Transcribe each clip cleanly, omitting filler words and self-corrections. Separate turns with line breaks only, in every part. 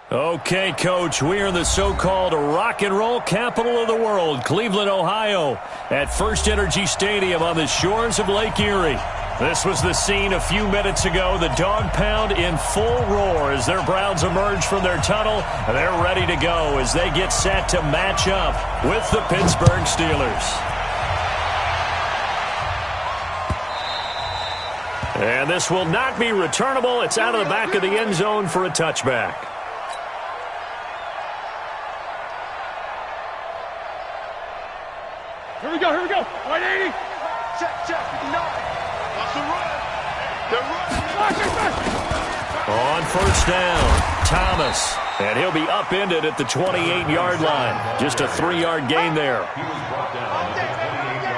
Okay, Coach, we are in the so-called rock and roll capital of the world, Cleveland, Ohio, at First Energy Stadium on the shores of Lake Erie. This was the scene a few minutes ago, the dog pound in full roar as their Browns emerge from their tunnel. They're ready to go as they get set to match up with the Pittsburgh Steelers. And this will not be returnable. It's out of the back of the end zone for a touchback.
Here we go, 180.
Check, 59. What's the run? They're running.
On first down, Thomas. And he'll be upended at the 28-yard line. Just a 3-yard gain there.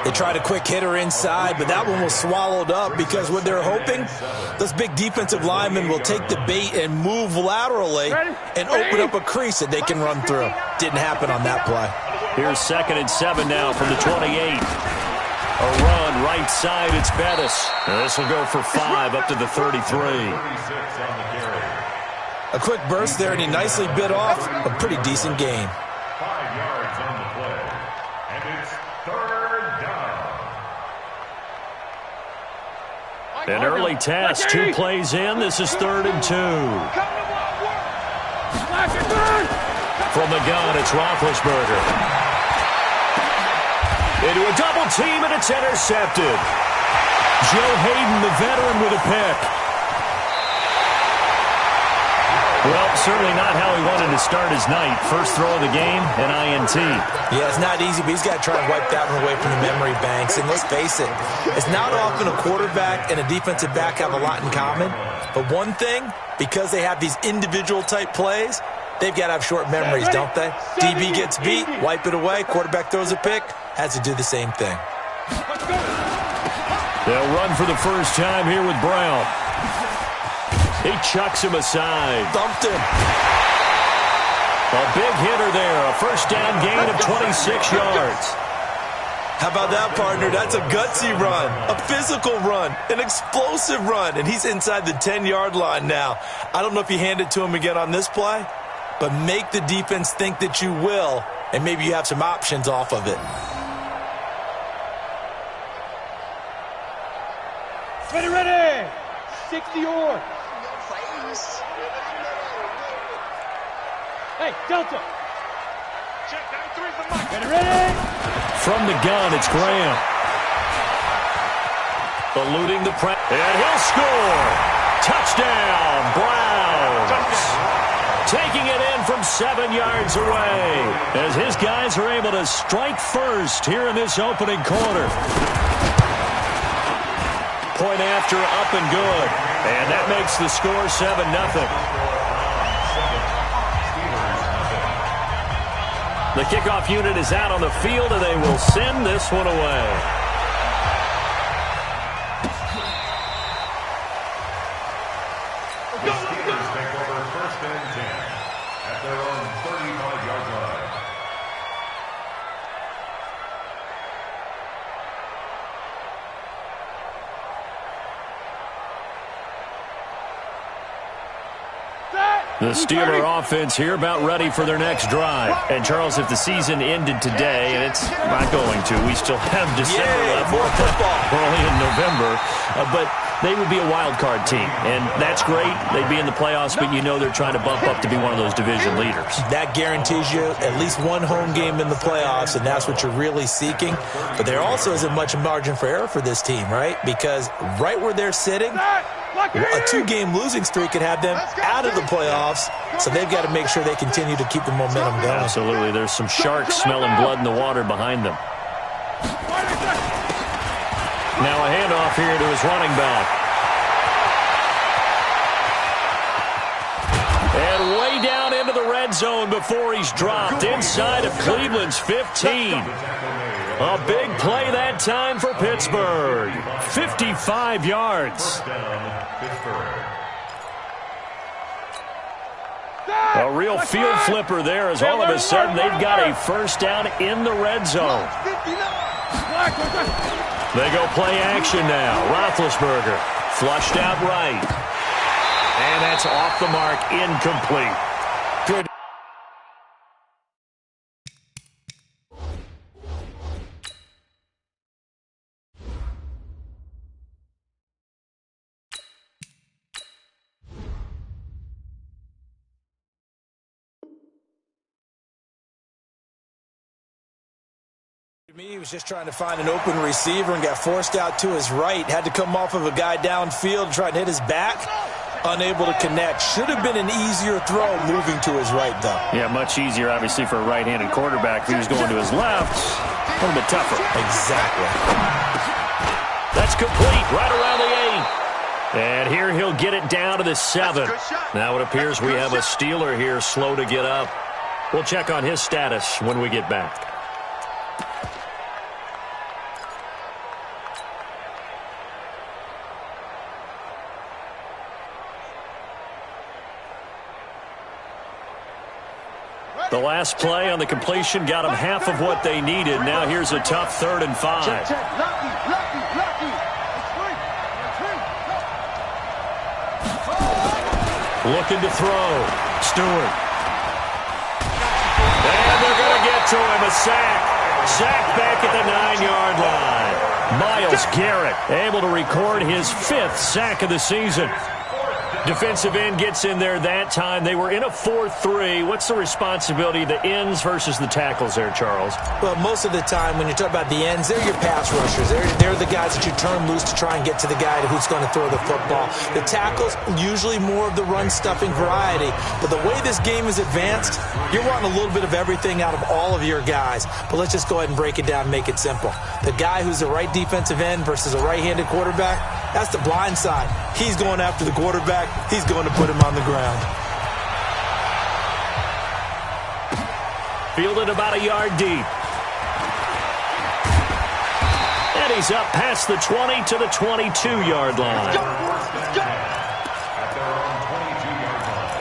They tried a quick hitter inside, but that one was swallowed up because what they're hoping, those big defensive linemen will take the bait and move laterally and open up a crease that they can run through. Didn't happen on that play.
Here's 2nd and 7 now from the 28. A run right side, it's Bettis. This will go for 5 up to the 33.
A quick burst there, and he nicely bit off a pretty decent gain.
5 yards on the play. And it's 3rd down.
An early test, 2 plays in. This is 3rd and 2. From the gun, it's Roethlisberger. Into a double team, and it's intercepted. Joe Hayden, the veteran, with a pick. Well, certainly not how he wanted to start his night. First throw of the game, an INT.
Yeah, it's not easy, but he's got to try and wipe that one away from the memory banks. And let's face it, it's not often a quarterback and a defensive back have a lot in common. But one thing, because they have these individual type plays, they've got to have short memories, don't they? DB gets beat, wipe it away. Quarterback throws a pick, has to do the same thing.
They'll run for the first time here with Brown. He chucks him aside.
Thumped him.
A big hitter there. A first down gain of 26 yards.
How about that, partner? That's a gutsy run, a physical run, an explosive run, and he's inside the 10-yard line now. I don't know if you hand it to him again on this play, but make the defense think that you will, and maybe you have some options off of it.
Ready. 60 yards. Hey, Delta.
Check, 93 for Mike.
Ready.
From the gun, it's Graham. Eluding the press. And he'll score. Touchdown, Browns. Taking it in from 7 yards away as his guys are able to strike first here in this opening quarter. Point after, up and good. And that makes the score 7-0. The kickoff unit is out on the field, and they will send this one away.
The Steelers take over 1st and 10 at their own 35-yard line.
The Steeler offense here about ready for their next drive. And, Charles, if the season ended today, and it's not going to, we still have December left.
More football.
Early in November. But they would be a wild card team. And that's great. They'd be in the playoffs, but you know they're trying to bump up to be one of those division leaders.
That guarantees you at least one home game in the playoffs, and that's what you're really seeking. But there also isn't much margin for error for this team, right? Because right where they're sitting, a 2-game losing streak could have them out of the playoffs, so they've got to make sure they continue to keep the momentum going.
Absolutely. There's some sharks smelling blood in the water behind them. Now a handoff here to his running back. And way down into the red zone before he's dropped inside of Cleveland's 15. A big play that time for Pittsburgh. 55 yards. A real field flipper there as all of a sudden they've got a first down in the red zone. They go play action now. Roethlisberger flushed out right. And that's off the mark, incomplete.
To me, he was just trying to find an open receiver and got forced out to his right. Had to come off of a guy downfield and try to hit his back. Unable to connect. Should have been an easier throw moving to his right, though.
Yeah, much easier, obviously, for a right-handed quarterback. If he was going to his left, a little bit tougher.
Exactly.
That's complete, right around the 8. And here he'll get it down to the 7. Now it appears we have a Steeler here slow to get up. We'll check on his status when we get back. The last play on the completion got them half of what they needed. Now here's a tough 3rd and 5. Looking to throw. Stewart. And they're going to get to him. A sack. Sack back at the 9-yard line. Myles Garrett able to record his 5th sack of the season. Defensive end gets in there that time. They were in a 4-3. What's the responsibility of the ends versus the tackles there, Charles?
Well, most of the time when you talk about the ends, they're your pass rushers. They're the guys that you turn loose to try and get to the guy who's going to throw the football. The tackles, usually more of the run-stuffing variety. But the way this game is advanced, you're wanting a little bit of everything out of all of your guys. But let's just go ahead and break it down and make it simple. The guy who's the right defensive end versus a right-handed quarterback, that's the blind side. He's going after the quarterback. He's going to put him on the ground.
Fielded about a yard deep. And he's up past the 20 to the 22-yard line.
At their own 22-yard line.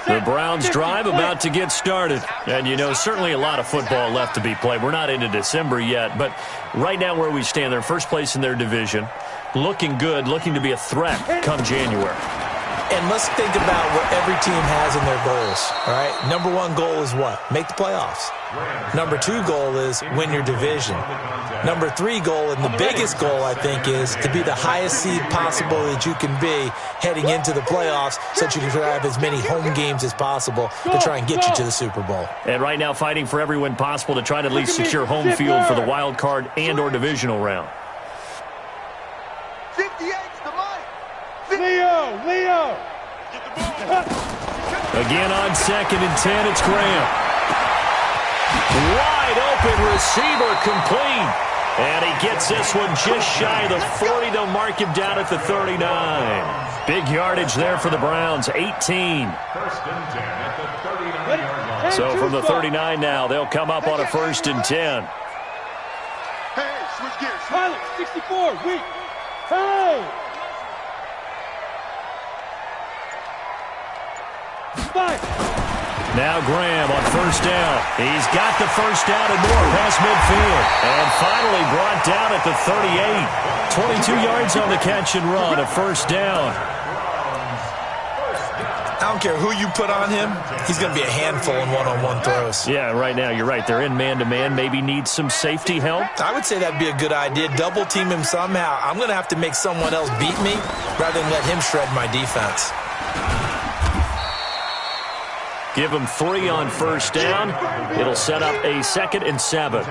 The Browns drive about to get started. And, you know, certainly a lot of football left to be played. We're not into December yet, but right now where we stand, they're first place in their division. Looking good, looking to be a threat come January.
And let's think about what every team has in their goals, all right? Number 1 goal is what? Make the playoffs. Number 2 goal is win your division. Number 3 goal, and the biggest goal, I think, is to be the highest seed possible that you can be heading into the playoffs so that you can have as many home games as possible to try and get you to the Super Bowl.
And right now fighting for every win possible to try to at least secure home field for the wild card and or divisional round.
58's the mic.
Leo!
Get the ball.
Again on 2nd and 10, it's Graham. Wide open receiver complete. And he gets this one just shy of the 40. They'll mark him down at the 39. Big yardage there for the Browns, 18.
1st and 10 at the 39-yard line.
So from the 39 now, they'll come up on a 1st and 10.
Hey, switch gears.
Pilot, 64, weak. Hey! 5.
Now Graham on 1st down. He's got the 1st down and more past midfield. And finally brought down at the 38. 22 yards on the catch and run, a 1st down.
I don't care who you put on him, he's going to be a handful in one-on-one throws.
Yeah, right now, you're right. They're in man-to-man. Maybe needs some safety help.
I would say that'd be a good idea. Double team him somehow. I'm going to have to make someone else beat me rather than let him shred my defense.
Give him 3 on 1st down. It'll set up a 2nd and 7.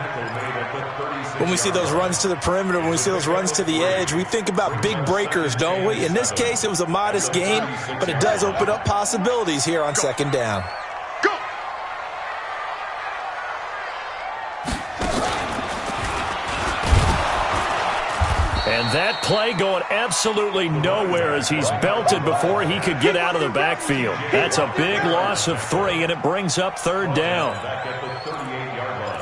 When we see those runs to the perimeter, when we see those runs to the edge, we think about big breakers, don't we? In this case, it was a modest gain, but it does open up possibilities here on 2nd down.
Go.
And that play going absolutely nowhere as he's belted before he could get out of the backfield. That's a big loss of 3, and it brings up 3rd down.
Back at the 38-yard line.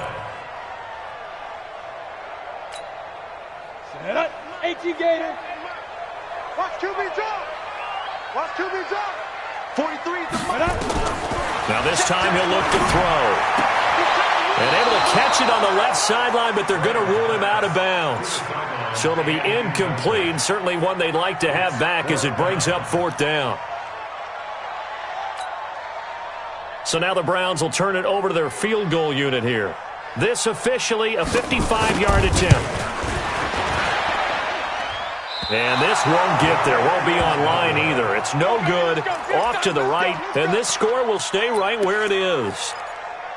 Set up. 18 Gator.
Watch QB drop. Watch QB drop. 43's the mic.
Now this time he'll look to throw. And able to catch it on the left sideline, but they're going to rule him out of bounds. So it'll be incomplete. Certainly one they'd like to have back as it brings up 4th down. So now the Browns will turn it over to their field goal unit here. This officially a 55-yard attempt. And this won't get there. Won't be online either. It's no good. Off to the right. And this score will stay right where it is.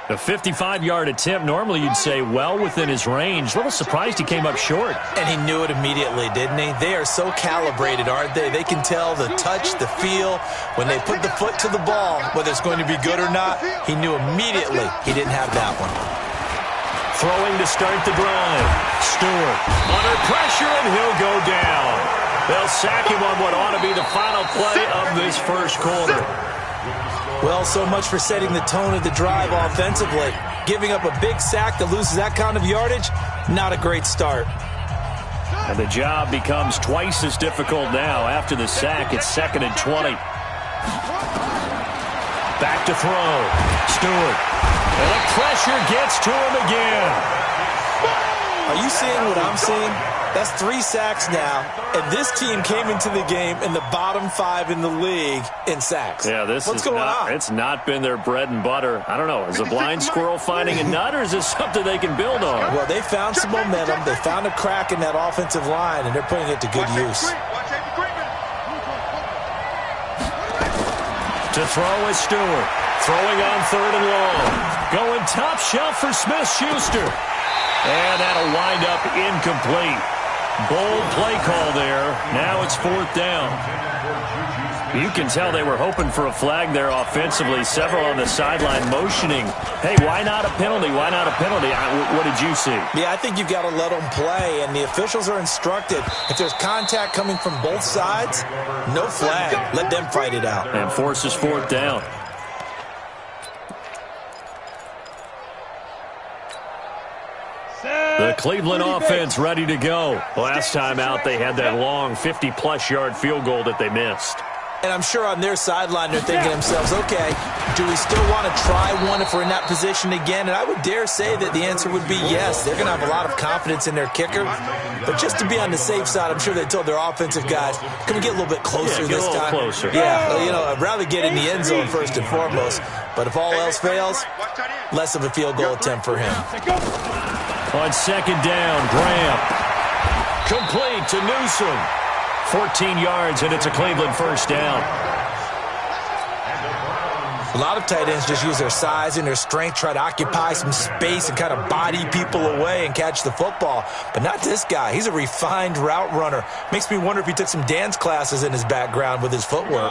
A 55-yard attempt. Normally you'd say well within his range. A little surprised he came up short.
And he knew it immediately, didn't he? They are so calibrated, aren't they? They can tell the touch, the feel. When they put the foot to the ball, whether it's going to be good or not, he knew immediately he didn't have that one.
Throwing to start the drive. Stewart under pressure, and he'll go down. They'll sack him on what ought to be the final play of this first quarter.
Well, so much for setting the tone of the drive offensively. Giving up a big sack that loses that kind of yardage, not a great start.
And the job becomes twice as difficult now. After the sack, it's 2nd and 20. Back to throw. Stewart. And the pressure gets to him again.
Are you seeing what I'm seeing? That's 3 sacks now, and this team came into the game in the bottom 5 in the league in sacks.
Yeah,
What's going on?
It's not been their bread and butter. I don't know. Is a blind squirrel finding a nut, or is this something they can build on?
Well, they found some momentum. They found a crack in that offensive line, and they're putting it to good use.
To throw is Stewart. Throwing on 3rd and long. Going top shelf for Smith-Schuster. And that'll wind up incomplete. Bold play call there. Now it's 4th down. You can tell they were hoping for a flag there offensively. Several on the sideline motioning. Hey, why not a penalty? Why not a penalty? What did you see?
Yeah, I think you've got to let them play, and the officials are instructed. If there's contact coming from both sides, no flag. Let them fight it out.
And forces 4th down. The Cleveland offense ready to go. Last time out, they had that long 50-plus yard field goal that they missed.
And I'm sure on their sideline they're thinking to themselves, okay, do we still want to try one if we're in that position again? And I would dare say that the answer would be yes. They're going to have a lot of confidence in their kicker. But just to be on the safe side, I'm sure they told their offensive guys, can we get a little bit closer this time?
Closer.
Yeah, you know, I'd rather get in the end zone first and foremost. But if all else fails, less of a field goal attempt for him.
On 2nd down, Graham. Complete to Newsom. 14 yards, and it's a Cleveland 1st down.
A lot of tight ends just use their size and their strength, try to occupy some space and kind of body people away and catch the football. But not this guy. He's a refined route runner. Makes me wonder if he took some dance classes in his background with his footwork.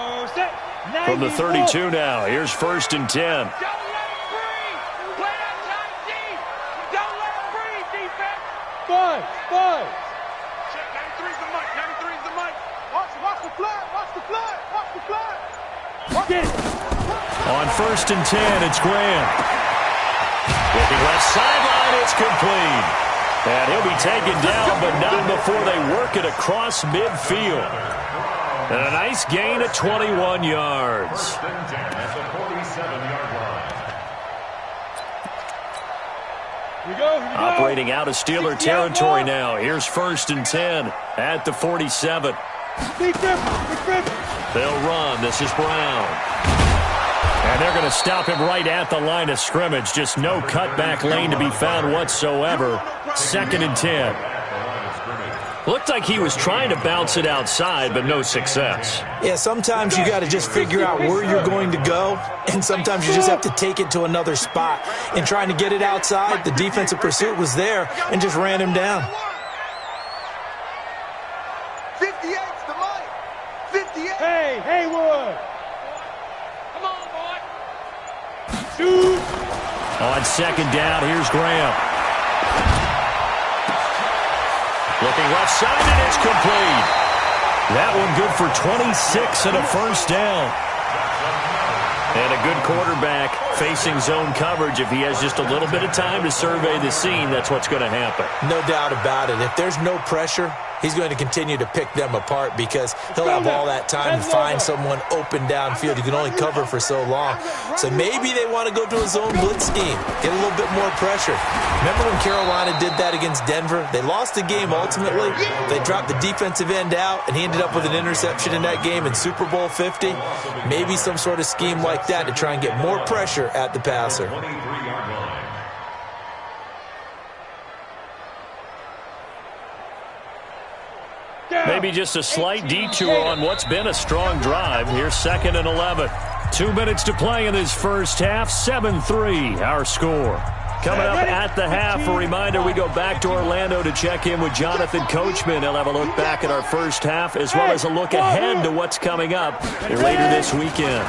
From the 32 now, here's 1st and 10.
Five.
Check, 93's the mic, 93's the mic. Watch the flag, watch the flag, watch the flag.
Watch it.
On 1st and 10, it's Graham. Looking left sideline, it's complete. And he'll be taken down, but not before they work it across midfield. And a nice gain of 21 yards.
At the 47-yard line.
Here we go.
Operating out of Steeler territory now. Here's 1st and 10 at the 47.
Big Griffin.
They'll run. This is Brown. And they're going to stop him right at the line of scrimmage. Just no cutback lane to be found whatsoever. 2nd and 10. Looked like he was trying to bounce it outside, but no success.
Yeah, sometimes you got to just figure out where you're going to go, and sometimes you just have to take it to another spot. In trying to get it outside, the defensive pursuit was there and just ran him down.
58's the mic. 58.
Hey, Haywood.
Come on, boy.
Shoot.
On 2nd down, here's Graham. Looking left side, and it's complete. That one good for 26 and a 1st down. And a good quarterback facing zone coverage. If he has just a little bit of time to survey the scene, that's what's going to happen.
No doubt about it. If there's no pressure, he's going to continue to pick them apart because he'll have all that time to find someone open downfield. You can only cover for so long. So maybe they want to go to a zone blitz scheme, get a little bit more pressure. Remember when Carolina did that against Denver? They lost the game ultimately. They dropped the defensive end out, and he ended up with an interception in that game in Super Bowl 50. Maybe some sort of scheme like that to try and get more pressure at the passer.
23-yard line.
maybe just a slight detour on what's been a strong drive. Here's 2nd and 11. 2 minutes to play in this first half. 7-3, our score. Coming up at the half, a reminder, we go back to Orlando to check in with Jonathan Coachman. He'll have a look back at our first half as well as a look ahead to what's coming up later this weekend.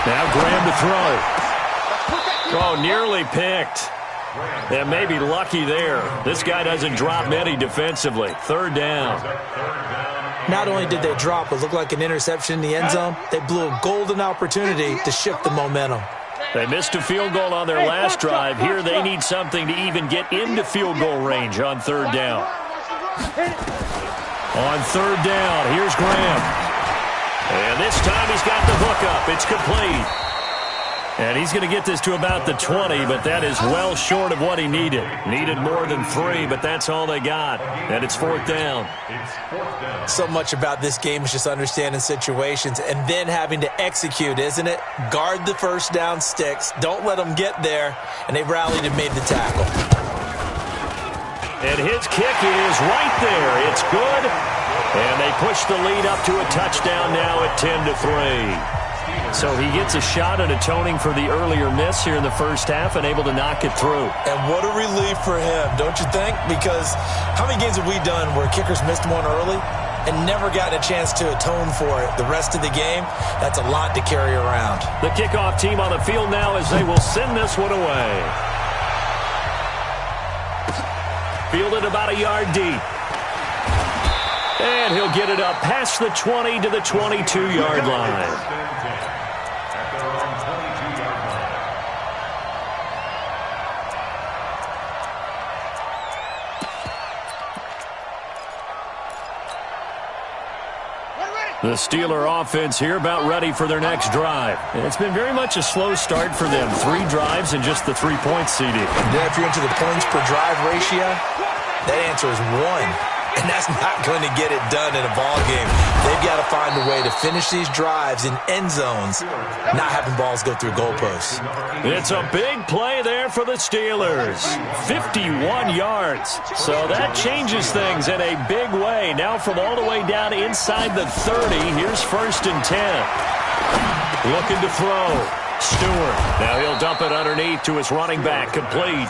Now Graham to throw. Oh, nearly picked. And maybe lucky there. This guy doesn't drop many defensively. 3rd down.
Not only did they drop what looked like an interception in the end zone, they blew a golden opportunity to shift the momentum.
They missed a field goal on their last drive. Here they need something to even get into field goal range on 3rd down. On 3rd down, here's Graham. And this time he's got the hook up. It's complete. And he's going to get this to about the 20, but that is well short of what he needed. Needed more than 3, but that's all they got. And it's 4th down.
So much about this game is just understanding situations and then having to execute, isn't it? Guard the first down sticks. Don't let them get there. And they rallied and made the tackle.
And his kick is right there. It's good. And they push the lead up to a touchdown now at 10-3. So he gets a shot at atoning for the earlier miss here in the first half and able to knock it through.
And what a relief for him, don't you think? Because how many games have we done where kickers missed one early and never gotten a chance to atone for it the rest of the game? That's a lot to carry around.
The kickoff team on the field now as they will send this one away. Fielded about a yard deep. And he'll get it up past the 20 to the 22-yard line. The Steeler offense here about ready for their next drive. And it's been very much a slow start for them. 3 drives and just the 3-point CD.
And then if you're into the points per drive ratio, that answer is 1. And that's not going to get it done in a ball game. They've got to find a way to finish these drives in end zones, not having balls go through goalposts.
It's a big play there for the Steelers. 51 yards. So that changes things in a big way. Now from all the way down inside the 30, here's 1st and 10. Looking to throw. Stewart. Now he'll dump it underneath to his running back. Complete.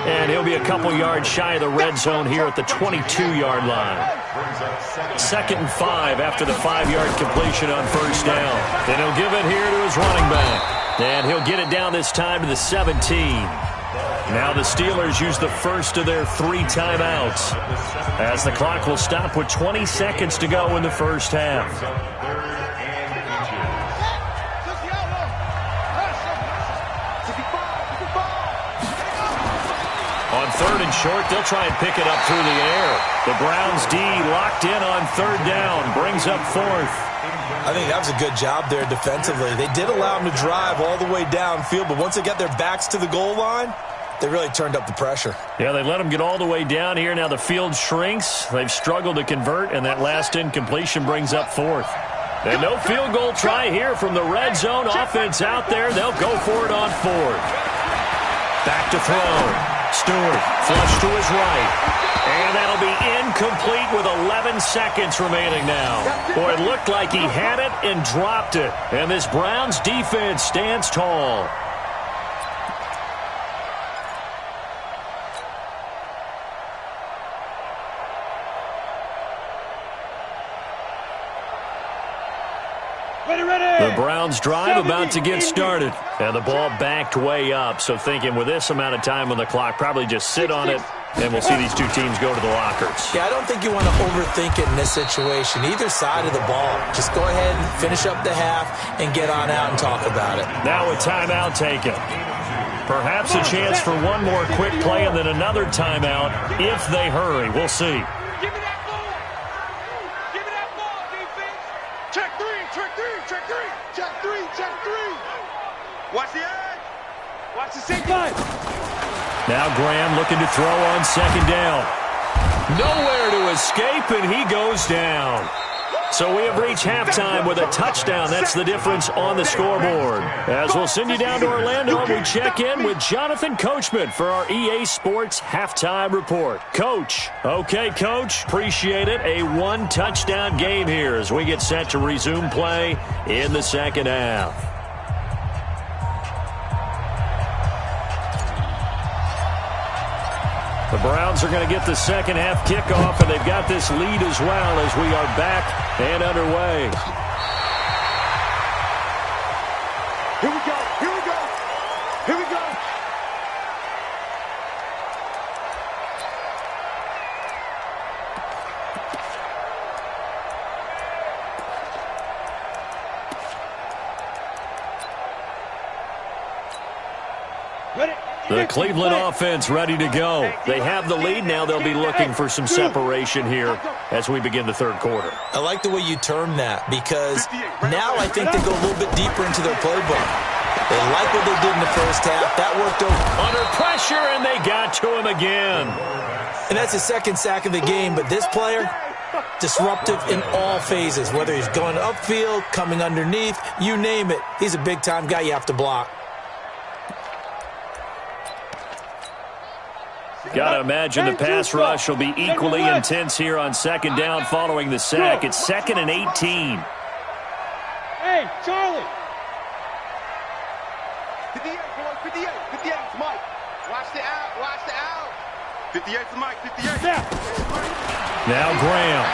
And he'll be a couple yards shy of the red zone here at the 22-yard line. 2nd and 5 after the 5-yard completion on 1st down. And he'll give it here to his running back. And he'll get it down this time to the 17. Now the Steelers use the first of their 3 timeouts as the clock will stop with 20 seconds to go in the first half. On 3rd and short, they'll try and pick it up through the air. The Browns D locked in on 3rd down, brings up 4th.
I think that was a good job there defensively. They did allow them to drive all the way downfield, but once they got their backs to the goal line, they really turned up the pressure.
Yeah, they let them get all the way down here. Now the field shrinks. They've struggled to convert, and that last incompletion brings up 4th. And no field goal try here from the red zone. Offense out there. They'll go for it on 4th. Back to throw. Stewart, flush to his right. And that'll be incomplete with 11 seconds remaining now. Boy, it looked like he had it and dropped it. And this Browns defense stands tall. The Browns drive about to get started. And the ball backed way up. So thinking with this amount of time on the clock, probably just sit on it, and we'll see these two teams go to the lockers.
Yeah, I don't think you want to overthink it in this situation. Either side of the ball. Just go ahead and finish up the half and get on out and talk about it.
Now a timeout taken. Perhaps a chance for one more quick play and then another timeout if they hurry. We'll see.
Give me that ball. Give me that ball, defense. Check 3, check 3, check 3. Check 3, check 3. Watch the edge. Watch the safety.
Now Graham looking to throw on 2nd down. Nowhere to escape, and he goes down. So we have reached halftime with a touchdown. That's the difference on the scoreboard. As we'll send you down to Orlando, and we check in with Jonathan Coachman for our EA Sports Halftime Report. Coach. Okay, Coach. Appreciate it. A one-touchdown game here as we get set to resume play in the second half. The Browns are going to get the second half kickoff, and they've got this lead as well as we are back and underway.
Here we go. Here we go. Here we go.
Ready?
The Cleveland offense ready to go. They have the lead. Now they'll be looking for some separation here as we begin the third quarter.
I like the way you term that because now I think they go a little bit deeper into their playbook. They like what they did in the first half. That worked over.
Under pressure, and they got to him again.
And that's his second sack of the game, but this player, disruptive in all phases, whether he's going upfield, coming underneath, you name it. He's a big-time guy you have to block.
Got to imagine the pass rush will be equally intense here on second down following the sack. It's 2nd and 18.
Hey, Charlie.
58, boy, 58. 58 's Mike. Watch the out. Watch the out. 58 's Mike. 58.
Now Graham.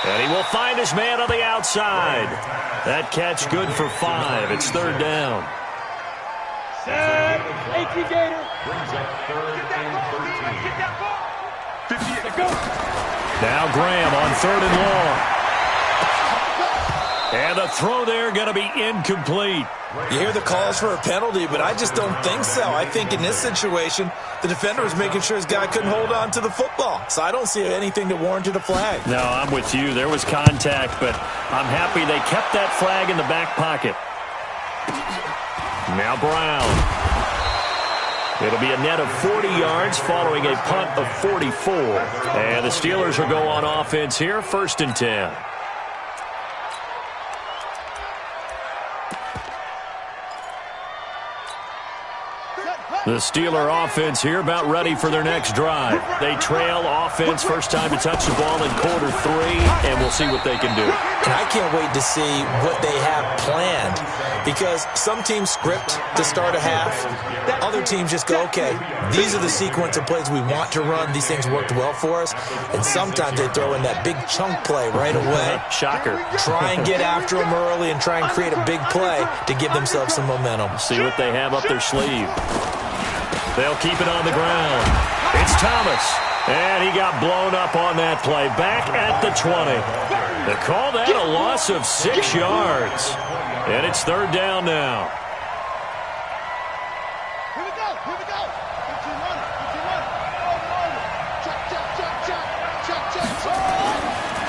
And he will find his man on the outside. That catch good for 5. It's third down.
Set. 18 Gator.
Brings up 3rd and 13.
Get that ball. 58.
Go.
Now Graham on 3rd and long. And the throw there going to be incomplete.
You hear the calls for a penalty, but I just don't think so. I think in this situation, the defender was making sure his guy couldn't hold on to the football. So I don't see anything that warranted a flag.
No, I'm with you. There was contact, but I'm happy they kept that flag in the back pocket. Now Brown. It'll be a net of 40 yards following a punt of 44. And the Steelers will go on offense here, 1st and 10. The Steeler offense here about ready for their next drive. They trail offense, first time to touch the ball in quarter 3, and we'll see what they can do.
And I can't wait to see what they have planned because some teams script to start a half. Other teams just go, okay, these are the sequence of plays we want to run. These things worked well for us. And sometimes they throw in that big chunk play right away.
Shocker.
Try and get after them early and try and create a big play to give themselves some momentum.
See what they have up their sleeve. They'll keep it on the ground. It's Thomas. And he got blown up on that play. Back at the 20. They call that a loss of 6 yards. And it's third down now.
Here we go. Here we go. 15-1.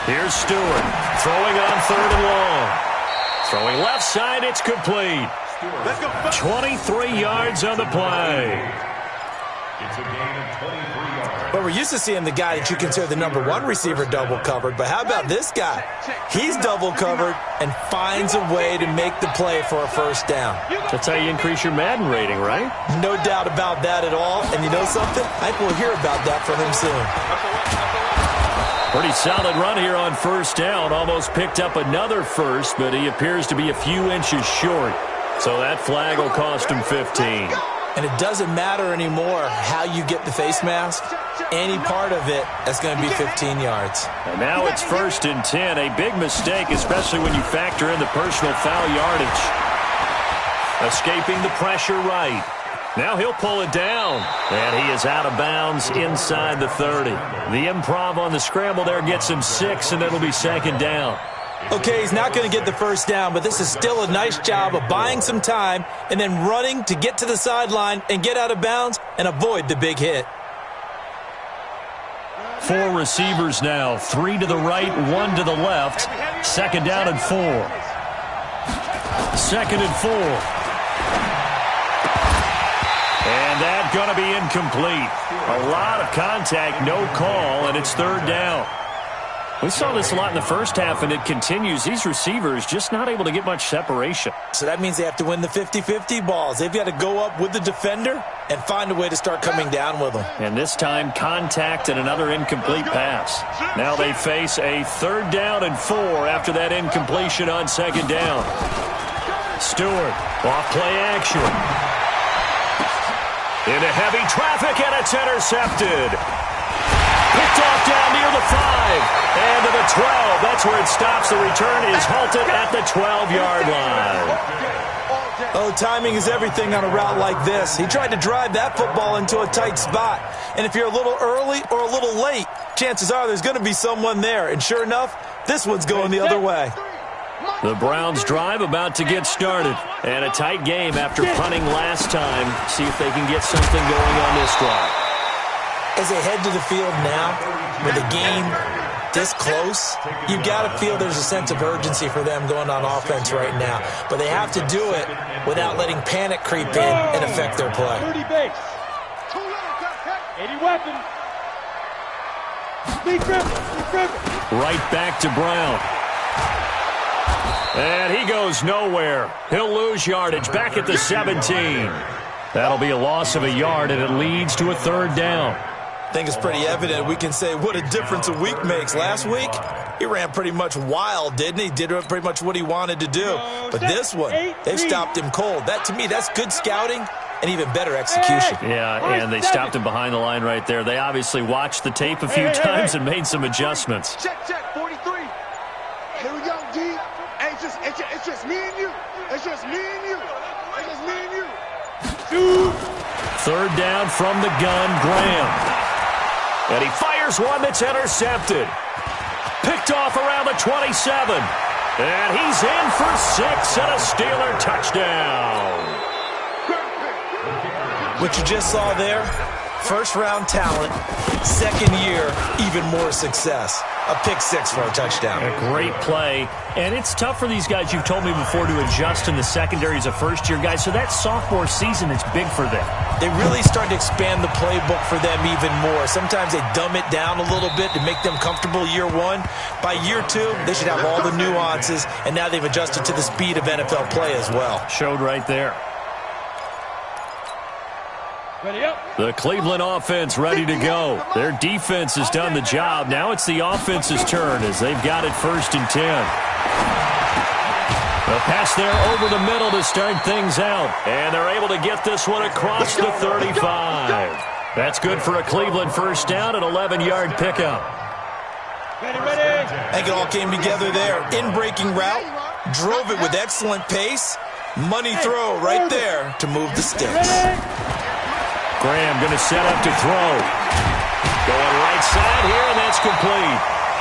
15-1.
Here's Stewart. Throwing on 3rd and long. Throwing left side. It's complete.
Let's go.
23 yards on the play.
It's a gain of 23 yards.
Well, we're used to seeing the guy that you consider the number 1 receiver double covered, but how about this guy? He's double covered and finds a way to make the play for a first down.
That's how you increase your Madden rating, right?
No doubt about that at all. And you know something? I think we'll hear about that from him soon.
Pretty solid run here on first down. Almost picked up another first, but he appears to be a few inches short. So that flag will cost him 15.
And it doesn't matter anymore how you get the face mask. Any part of it, that's going to be 15 yards.
And now it's 1st and 10. A big mistake, especially when you factor in the personal foul yardage. Escaping the pressure right. Now he'll pull it down. And he is out of bounds inside the 30. The improv on the scramble there gets him 6, and it'll be 2nd down.
Okay, he's not going to get the first down, but this is still a nice job of buying some time and then running to get to the sideline and get out of bounds and avoid the big hit.
4 receivers now, 3 to the right, 1 to the left. 2nd down and 4. 2nd and 4. And that's going to be incomplete. A lot of contact, no call, and it's 3rd down. We saw this a lot in the first half, and it continues. These receivers just not able to get much separation.
So that means they have to win the 50-50 balls. They've got to go up with the defender and find a way to start coming down with them.
And this time, contact and another incomplete pass. Now they face a 3rd down and 4 after that incompletion on 2nd down. Stewart, off play action. Into heavy traffic, and it's intercepted. Picked off down near the 5 and to the 12. That's where it stops. The return is halted at the 12-yard line.
Oh, timing is everything on a route like this. He tried to drive that football into a tight spot. And if you're a little early or a little late, chances are there's going to be someone there. And sure enough, this one's going the other way.
The Browns drive about to get started. And a tight game after punting last time. See if they can get something going on this drive.
As they head to the field now, with the game this close, you've got to feel there's a sense of urgency for them going on offense right now. But they have to do it without letting panic creep in and affect their play.
30 base. 80 weapon. Speed grip.
Right back to Brown. And he goes nowhere. He'll lose yardage back at the 17. That'll be a loss of a yard, and it leads to a 3rd down.
I think it's pretty evident. We can say what a difference a week makes. Last week, he ran pretty much wild, didn't he? Did pretty much what he wanted to do. But this one, they've stopped him cold. That, to me, that's good scouting and even better execution.
Yeah, and they stopped him behind the line right there. They obviously watched the tape a few times and made some adjustments.
Check, 43. Here we go, D. Hey, it's just me and you. It's just me and you. It's just me and you.
3rd down from the gun, Graham. And he fires one that's intercepted. Picked off around the 27. And he's in for 6 and a Steeler touchdown.
What you just saw there, first-round talent, 2nd year, even more success. A pick 6 for a touchdown.
A great play. And it's tough for these guys, you've told me before, to adjust in the secondary as a first-year guy. So that sophomore season is big for them.
They really start to expand the playbook for them even more. Sometimes they dumb it down a little bit to make them comfortable year 1. By year 2, they should have all the nuances, and now they've adjusted to the speed of NFL play as well.
Showed right there.
Ready up.
The Cleveland offense ready to go. Their defense has done the job. Now it's the offense's turn as they've got it 1st and 10. The pass there over the middle to start things out. And they're able to get this one across the 35. That's good for a Cleveland 1st down, an 11-yard pickup.
Ready.
I think it all came together there. In-breaking route, drove it with excellent pace. Money throw right there to move the sticks.
Graham going to set up to throw. Going right side here, and that's complete.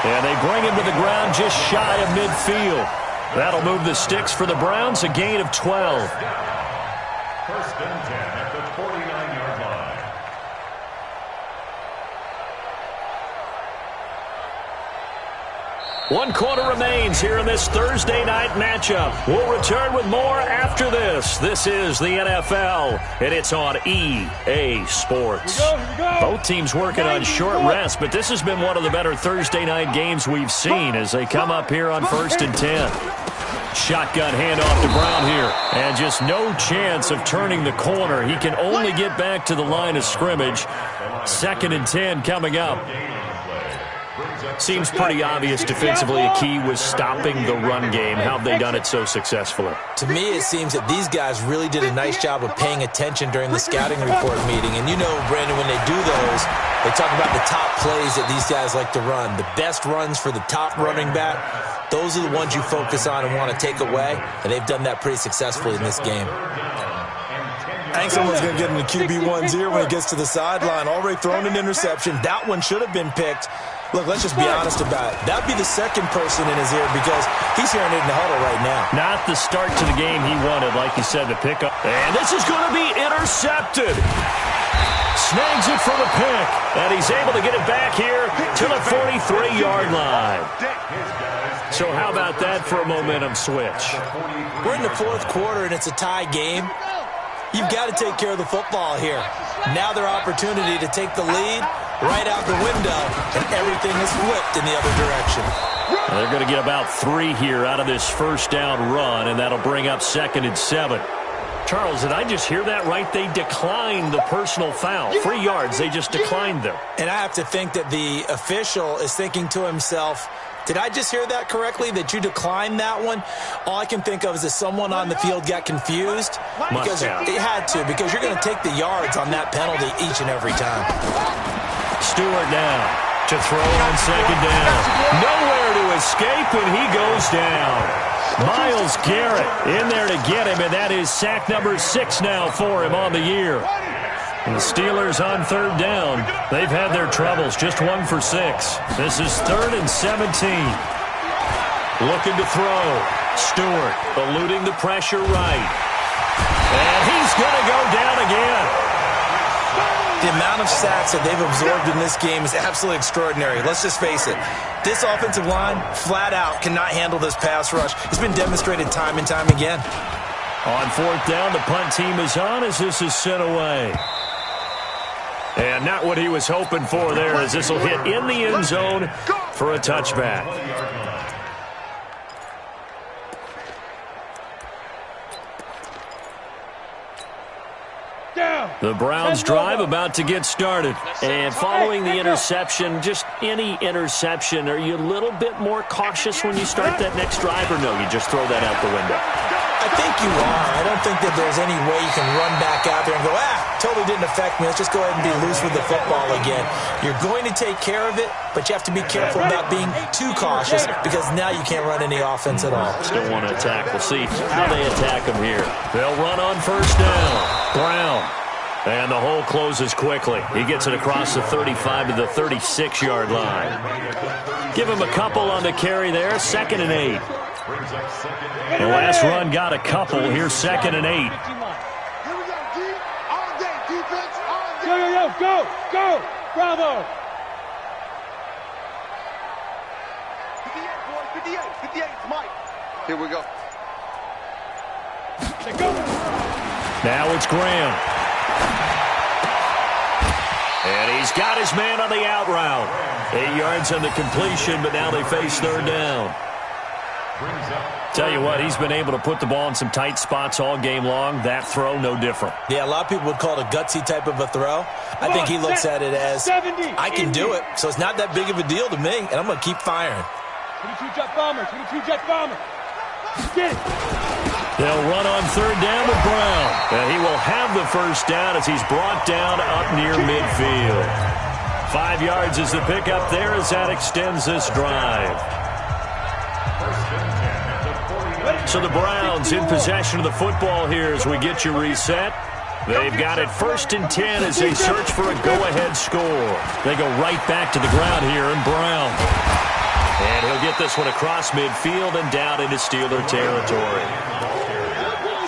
And they bring him to the ground just shy of midfield. That'll move the sticks for the Browns, a gain of 12.
1st and 10 at the 49-yard line.
One quarter remains here in this Thursday night matchup. We'll return with more after this. This is the NFL, and it's on EA Sports.
Here we go.
Both teams working on short rest, but this has been one of the better Thursday night games we've seen as they come up here on 1st and 10. Shotgun handoff to Brown here, and just no chance of turning the corner. He can only get back to the line of scrimmage. 2nd and 10 coming up. Seems pretty obvious defensively a key was stopping the run game. How have they done it so successfully?
To me, it seems that these guys really did a nice job of paying attention during the scouting report meeting. And you know, Brandon, when they do those, they talk about the top plays that these guys like to run. The best runs for the top running back, those are the ones you focus on and want to take away. And they've done that pretty successfully in this game. I think someone's going to get in the QB1's ear when he gets to the sideline. Already thrown an interception. That one should have been picked. Look, let's just be honest about it. That'd be the 2nd person in his ear because he's hearing it in the huddle right now.
Not the start to the game he wanted, like you said, to pick up. And this is going to be intercepted. Snags it for the pick. And he's able to get it back here to the 43-yard line. So how about that for a momentum switch?
We're in the 4th quarter, and it's a tie game. You've got to take care of the football here. Now their opportunity to take the lead right out the window, and everything is flipped in the other direction.
They're going to get about 3 here out of this first down run, and that'll bring up 2nd and 7. Charles, did I just hear that right? They declined the personal foul. 3 yards, they just declined them.
And I have to think that the official is thinking to himself, did I just hear that correctly, that you declined that one? All I can think of is that someone on the field got confused. Because it had to, because you're going to take the yards on that penalty each and every time.
Stewart now to throw on 2nd down. Nowhere to escape, and he goes down. Myles Garrett in there to get him, and that is sack number 6 now for him on the year. And the Steelers on 3rd down. They've had their troubles, just 1 for 6. This is 3rd and 17. Looking to throw. Stewart eluding the pressure right. And he's going to go down again.
The amount of sacks that they've absorbed in this game is absolutely extraordinary. Let's just face it. This offensive line, flat out, cannot handle this pass rush. It's been demonstrated time and time again.
On 4th down, the punt team is on as this is sent away. And not what he was hoping for there, as this will hit in the end zone for a touchback. The Browns drive about to get started. And following the interception, just any interception, are you a little bit more cautious when you start that next drive, or no, you just throw that out the window?
I think you are. I don't think that there's any way you can run back out there and go, totally didn't affect me. Let's just go ahead and be loose with the football again. You're going to take care of it, but you have to be careful about being too cautious because now you can't run any offense at all.
Still want to attack. We'll see how they attack him here. They'll run on 1st down. Brown. And the hole closes quickly. He gets it across the 35 to the 36-yard line. Give him a couple on the carry there. 2nd and 8. The last run got a couple. Here's 2nd and 8.
Here we go, D. All day, defense, all day. Go, go. Bravo.
58, boys, 58, Mike. Here we go.
Now it's Graham. And he's got his man on the out route. 8 yards on the completion, but now they face 3rd down. Tell you what, he's been able to put the ball in some tight spots all game long. That throw, no different.
Yeah, a lot of people would call it a gutsy type of a throw. I think he looks at it as, I can do it, so it's not that big of a deal to me, and I'm going to keep firing.
22 jet bomber, 22 jet bomber. Get it.
They'll run on 3rd down with Brown. And he will have the 1st down as he's brought down up near midfield. 5 yards is the pickup there as that extends this drive. So the Browns in possession of the football here as we get you reset. They've got it 1st and 10 as they search for a go-ahead score. They go right back to the ground here, and Brown. And he'll get this one across midfield and down into Steeler territory.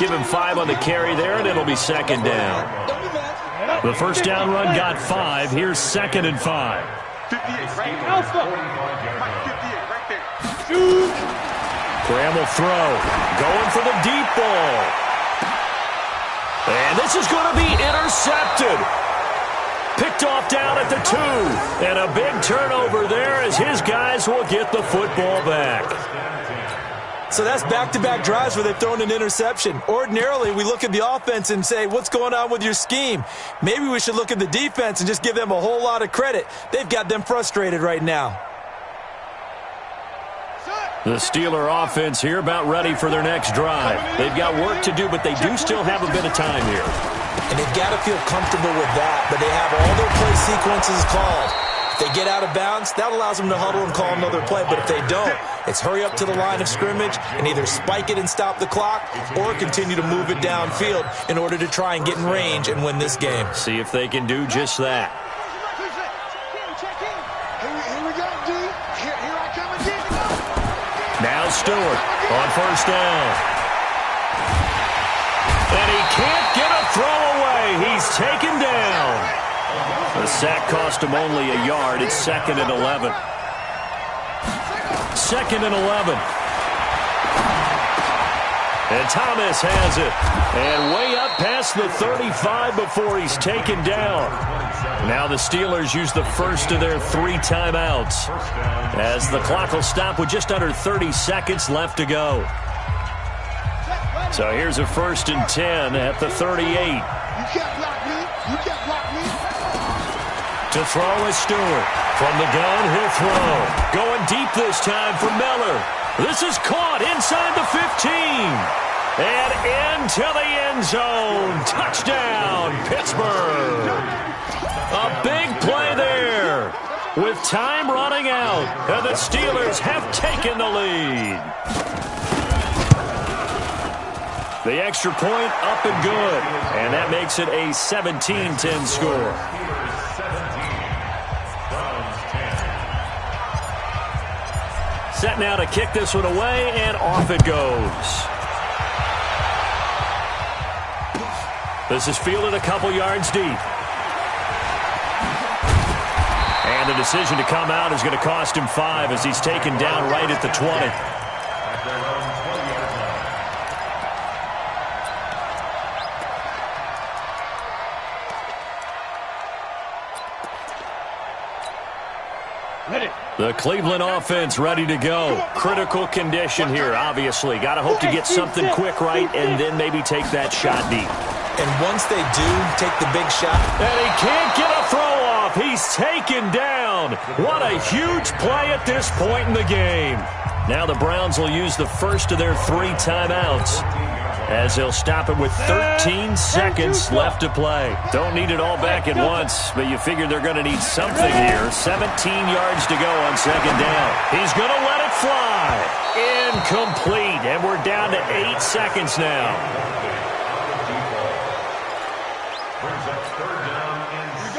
Give him 5 on the carry there, and it'll be 2nd down. The 1st down run got 5. Here's 2nd and 5.
58, right? Alpha. 58, right there.
Shoot.
Graham will throw. Going for the deep ball. And this is going to be intercepted. Picked off down at the 2. And a big turnover there as his guys will get the football back.
So that's back-to-back drives where they've thrown an interception. Ordinarily, we look at the offense and say, what's going on with your scheme? Maybe we should look at the defense and just give them a whole lot of credit. They've got them frustrated right now.
The Steeler offense here about ready for their next drive. They've got work to do, but they do still have a bit of time here.
And they've got to feel comfortable with that, but they have all their play sequences called. If they get out of bounds, that allows them to huddle and call another play, but if they don't, it's hurry up to the line of scrimmage and either spike it and stop the clock or continue to move it downfield in order to try and get in range and win this game.
See if they can do just that.
Here we go, D. Here I come again.
Now Stewart on 1st down. And he can't get a throw away. He's taken down. The sack cost him only a yard. It's 2nd and 11. 2nd and 11. And Thomas has it. And way up past the 35 before he's taken down. Now the Steelers use the first of their 3 timeouts, as the clock will stop with just under 30 seconds left to go. So here's a 1st and 10 at the 38.
You can't block me. You can't block me.
To throw is Stewart. From the gun, he'll throw. Going deep this time for Miller. This is caught inside the 15. And into the end zone. Touchdown, Pittsburgh. A big play there. With time running out, and the Steelers have taken the lead. The extra point up and good. And that makes it a 17-10 score. Set now to kick this one away, and off it goes. This is fielded a couple yards deep. And the decision to come out is going to cost him 5 as he's taken down right at the 20. The Cleveland offense ready to go. Critical condition here, obviously. Got to hope to get something quick right and then maybe take that shot deep.
And once they do take the big shot.
And he can't get a throw off. He's taken down. What a huge play at this point in the game. Now the Browns will use the first of their 3 timeouts, as they'll stop it with 13 seconds left to play. Don't need it all back at once, but you figure they're going to need something here. 17 yards to go on 2nd down. He's going to let it fly. Incomplete, and we're down to 8 seconds now.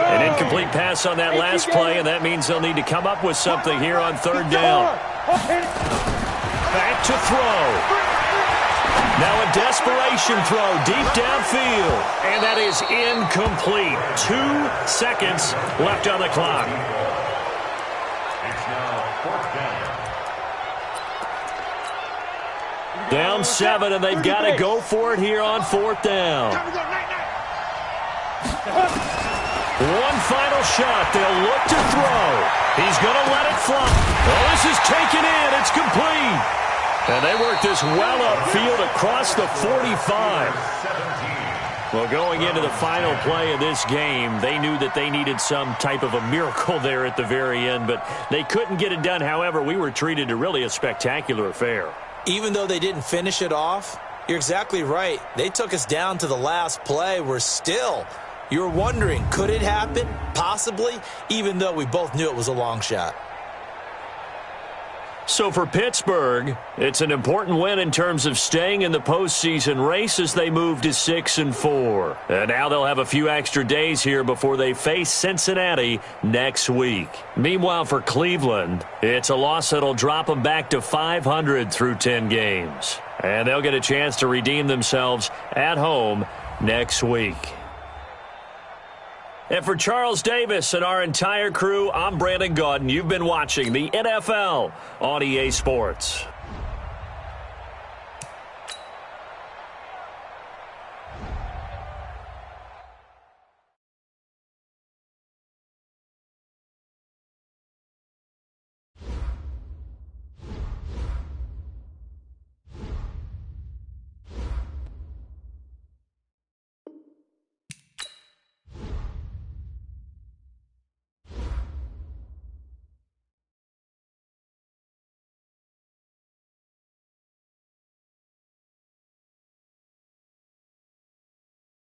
An incomplete pass on that last play, and that means they'll need to come up with something here on 3rd down. Back to throw. Now a desperation throw deep downfield. And that is incomplete. 2 seconds left on the clock.
It's now 4th down.
Down 7, and they've got to go for it here on 4th down. One final shot. They'll look to throw. He's going to let it fly. Oh, this is taken in. It's complete. And they work this well upfield across the 45. Well, going into the final play of this game, they knew that they needed some type of a miracle there at the very end, but they couldn't get it done. However, we were treated to really a spectacular affair.
Even though they didn't finish it off, you're exactly right. They took us down to the last play. We're still... You're wondering, could it happen? Possibly, even though we both knew it was a long shot.
So for Pittsburgh, it's an important win in terms of staying in the postseason race as they move to 6-4. And now they'll have a few extra days here before they face Cincinnati next week. Meanwhile, for Cleveland, it's a loss that'll drop them back to 500 through 10 games. And they'll get a chance to redeem themselves at home next week. And for Charles Davis and our entire crew, I'm Brandon Gaudin. You've been watching the NFL on EA Sports.